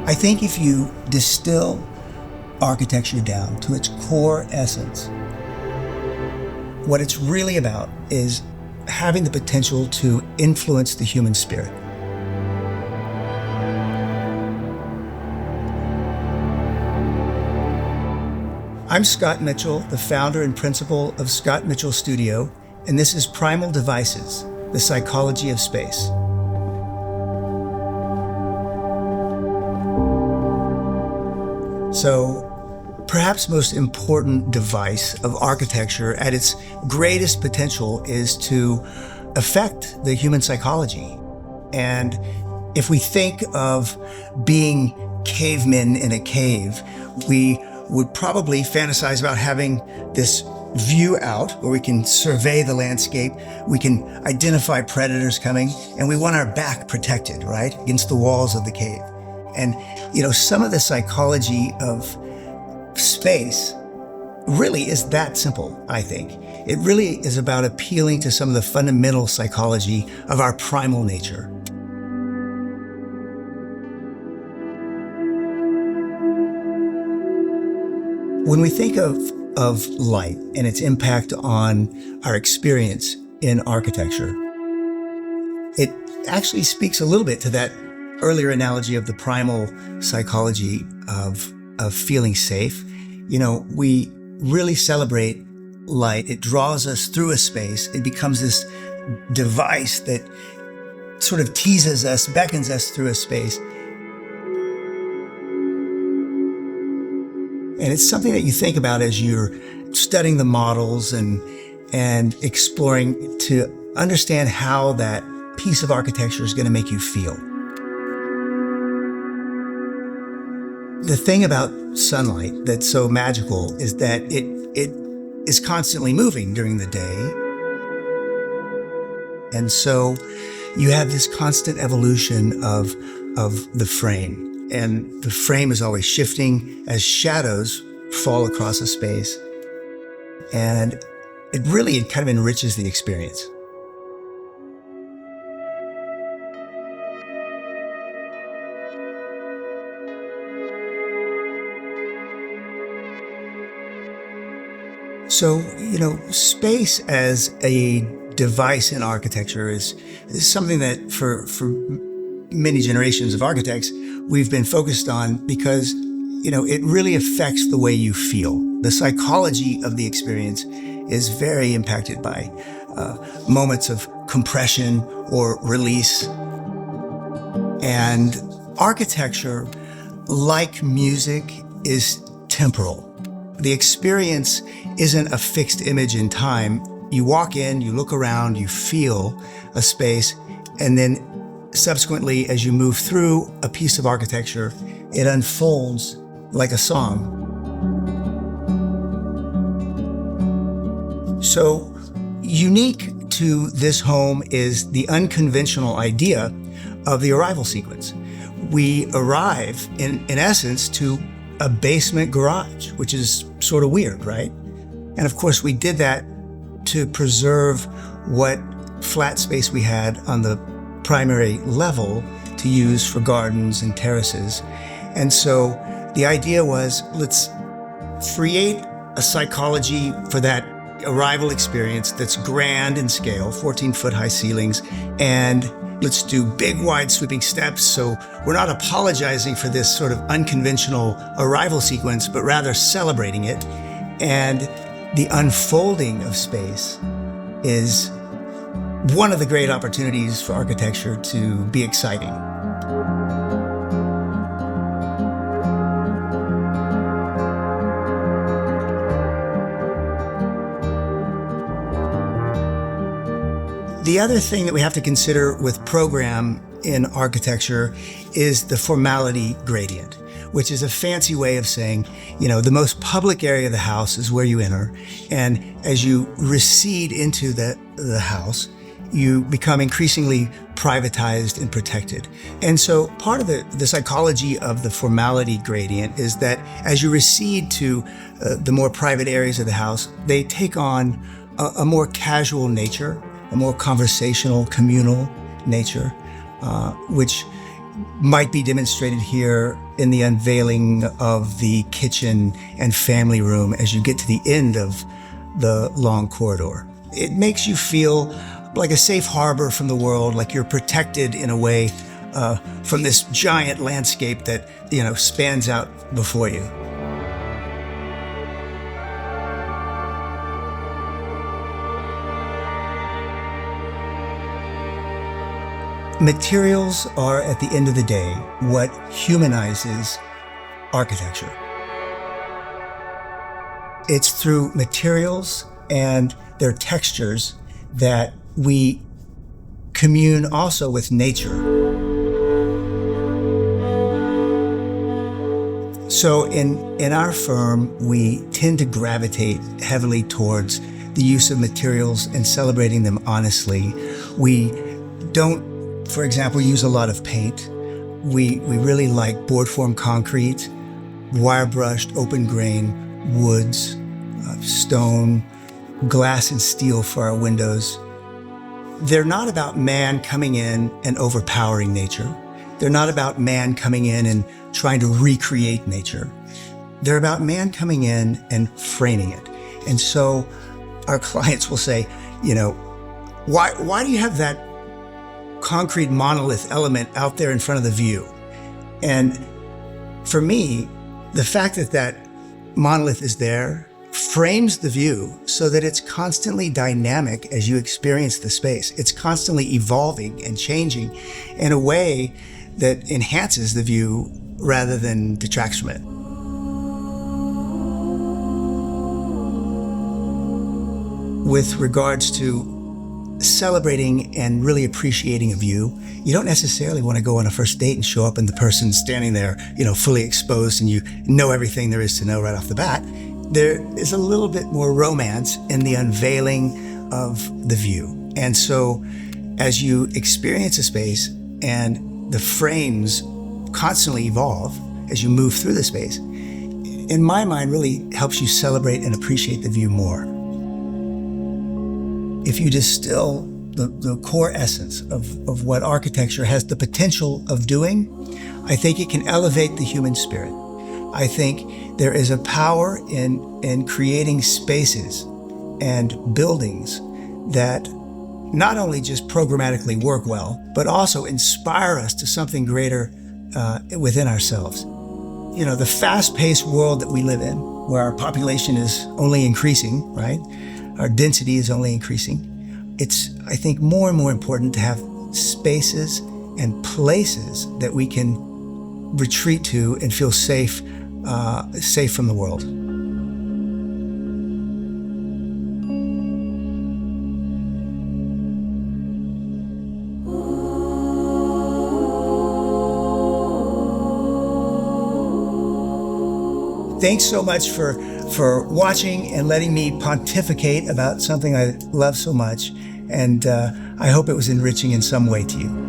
I think if you distill architecture down to its core essence, what it's really about is having the potential to influence the human spirit. I'm Scott Mitchell, the founder and principal of Scott Mitchell Studio, and this is Primal Devices, the Psychology of Space. So, perhaps most important device of architecture at its greatest potential is to affect the human psychology. And if we think of being cavemen in a cave, we would probably fantasize about having this view out where we can survey the landscape, we can identify predators coming, and we want our back protected, right, against the walls of the cave. And, some of the psychology of space really is that simple, I think. It really is about appealing to some of the fundamental psychology of our primal nature. When we think of light and its impact on our experience in architecture, it actually speaks a little bit to that earlier analogy of the primal psychology of feeling safe. We really celebrate light. It draws us through a space. It becomes this device that sort of teases us, beckons us through a space. And it's something that you think about as you're studying the models and exploring to understand how that piece of architecture is going to make you feel. The thing about sunlight that's so magical is that it is constantly moving during the day. And so you have this constant evolution of the frame. And the frame is always shifting as shadows fall across a space. And it kind of enriches the experience. So, space as a device in architecture is something that for many generations of architects, we've been focused on because, it really affects the way you feel. The psychology of the experience is very impacted by moments of compression or release. And architecture, like music, is temporal. The experience isn't a fixed image in time. You walk in, you look around, you feel a space, and then subsequently, as you move through a piece of architecture, it unfolds like a song. So, unique to this home is the unconventional idea of the arrival sequence. We arrive, in essence, to a basement garage, which is sort of weird, right? And of course, we did that to preserve what flat space we had on the primary level to use for gardens and terraces. And so the idea was, let's create a psychology for that arrival experience that's grand in scale, 14-foot high ceilings, and let's do big, wide, sweeping steps. So we're not apologizing for this sort of unconventional arrival sequence, but rather celebrating it. And the unfolding of space is one of the great opportunities for architecture to be exciting. The other thing that we have to consider with program in architecture is the formality gradient, which is a fancy way of saying, the most public area of the house is where you enter. And as you recede into the house, you become increasingly privatized and protected. And so part of the psychology of the formality gradient is that as you recede to the more private areas of the house, they take on a more casual nature, a more conversational, communal nature, which might be demonstrated here in the unveiling of the kitchen and family room as you get to the end of the long corridor. It makes you feel like a safe harbor from the world, like you're protected in a way from this giant landscape that, spans out before you. Materials are, at the end of the day, what humanizes architecture. It's through materials and their textures that we commune also with nature. So in our firm, we tend to gravitate heavily towards the use of materials and celebrating them honestly. We don't, for example, use a lot of paint. We really like board form concrete, wire brushed, open grain, woods, stone, glass and steel for our windows. They're not about man coming in and overpowering nature. They're not about man coming in and trying to recreate nature. They're about man coming in and framing it. And so our clients will say, why do you have that concrete monolith element out there in front of the view? And for me, the fact that that monolith is there frames the view so that it's constantly dynamic as you experience the space. It's constantly evolving and changing in a way that enhances the view rather than detracts from it. With regards to celebrating and really appreciating a view, you don't necessarily want to go on a first date and show up and the person's standing there, fully exposed and you know everything there is to know right off the bat. There is a little bit more romance in the unveiling of the view. And so as you experience a space and the frames constantly evolve as you move through the space, in my mind really helps you celebrate and appreciate the view more. If you distill the core essence of what architecture has the potential of doing, I think it can elevate the human spirit. I think there is a power in creating spaces and buildings that not only just programmatically work well, but also inspire us to something greater within ourselves. The fast-paced world that we live in, where our population is only increasing, right? Our density is only increasing. It's, I think, more and more important to have spaces and places that we can retreat to and feel safe from the world. Thanks so much for watching and letting me pontificate about something I love so much. And I hope it was enriching in some way to you.